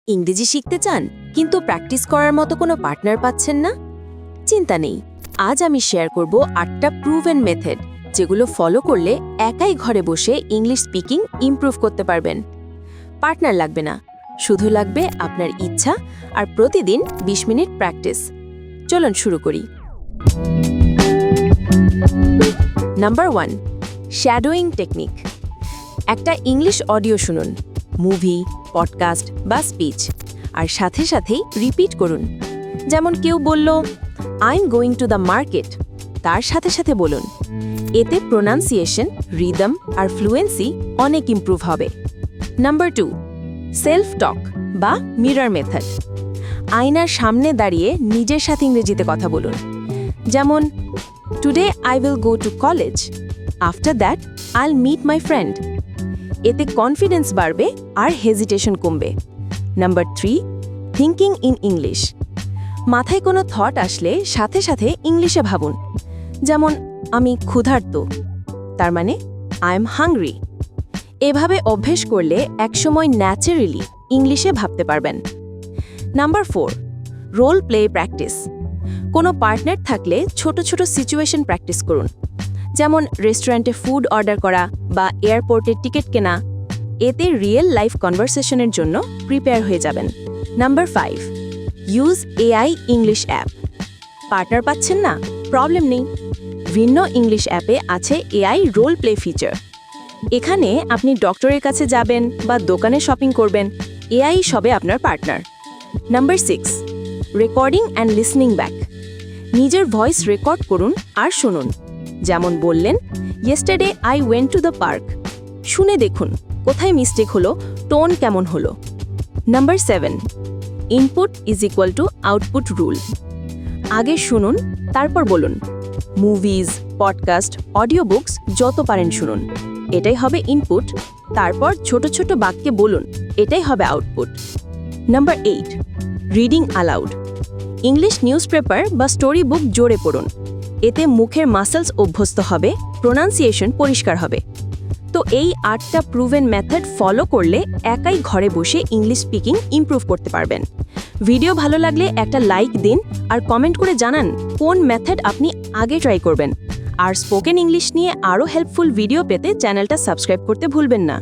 ইংরেজি শিখতে চান কিন্তু প্র্যাকটিস করার মতো কোনো পার্টনার পাচ্ছেন না? চিন্তা নেই, আজ আমি শেয়ার করব 8টা প্রুভেন মেথড যেগুলো ফলো করলে একাই ঘরে বসে ইংলিশ স্পিকিং ইমপ্রুভ করতে পারবেন। পার্টনার লাগবে না, শুধু লাগবে আপনার ইচ্ছা আর প্রতিদিন 20 মিনিট প্র্যাকটিস। চলুন শুরু করি। Number 1, shadowing technique. একটা ইংলিশ অডিও শুনুন, মুভি, পডকাস্ট বা স্পিচ, আর সাথে সাথেই রিপিট করুন। যেমন কেউ বলল, I am going to the market, তার সাথে সাথে বলুন। এতে প্রোনাউন্সিয়েশন, রিদম আর ফ্লুয়েন্সি অনেক ইমপ্রুভ হবে। নাম্বার 2, সেলফ টক বা মিরর মেথড। আয়নার সামনে দাঁড়িয়ে নিজের সাথে ইংরেজিতে কথা বলুন। যেমন, today I will go to college, after that আইল মিট মাই ফ্রেন্ড। এতে কনফিডেন্স বাড়বে আর হেজিটেশন কমবে। Number 3, thinking in English. মাথায় কোনো থট আসলে সাথে সাথে ইংলিশে ভাবুন। যেমন, আমি ক্ষুধার্ত, তার মানে আই এম হাংরি। এভাবে অভ্যেস করলে একসময় ন্যাচারালি ইংলিশে ভাবতে পারবেন। Number 4, role play practice. কোনো পার্টনার থাকলে ছোট ছোট সিচুয়েশন প্র্যাকটিস করুন। যেমন রেস্টুরেন্টে ফুড অর্ডার করা বা এয়ারপোর্টের টিকিট কেনা। এতে রিয়েল লাইফ কনভারসেশনের জন্য প্রিপেয়ার হয়ে যাবেন। Number 5, use AI English app. Partner পাচ্ছেন না? প্রবলেম নেই, ভিন্ন ইংলিশ অ্যাপে আছে এআই রোল প্লে ফিচার। এখানে আপনি ডক্টরের কাছে যাবেন বা দোকানে শপিং করবেন, এআই সবে আপনার partner. Number 6, recording and listening back. নিজের ভয়েস রেকর্ড করুন আর শুনুন। যেমন বললেন, yesterday I went to the park. শুনে দেখুন কোথায় মিস্টেক হলো, টোন কেমন হলো। Number 7, input is equal to output rule. আগে শুনুন, তারপর বলুন। মুভিজ, পডকাস্ট, অডিও বুকস যত পারেন শুনুন, এটাই হবে ইনপুট। তারপর ছোট ছোট বাক্যে বলুন, এটাই হবে output. Number 8, reading allowed. English news paper বা স্টোরি বুক জোরে পড়ুন। এতে মুখের মাসেলস অভ্যস্ত হবে, প্রোনাউন্সিয়েশন পরিষ্কার হবে। তো এই 8টা প্রুভেন মেথড ফলো করলে একাই ঘরে বসে ইংলিশ স্পিকিং ইমপ্রুভ করতে পারবেন। ভিডিও ভালো লাগলে একটা লাইক দিন আর কমেন্ট করে জানান কোন মেথড আপনি আগে ট্রাই করবেন। আর স্পোকেন ইংলিশ নিয়ে আরও হেল্পফুল ভিডিও পেতে চ্যানেলটা সাবস্ক্রাইব করতে ভুলবেন না।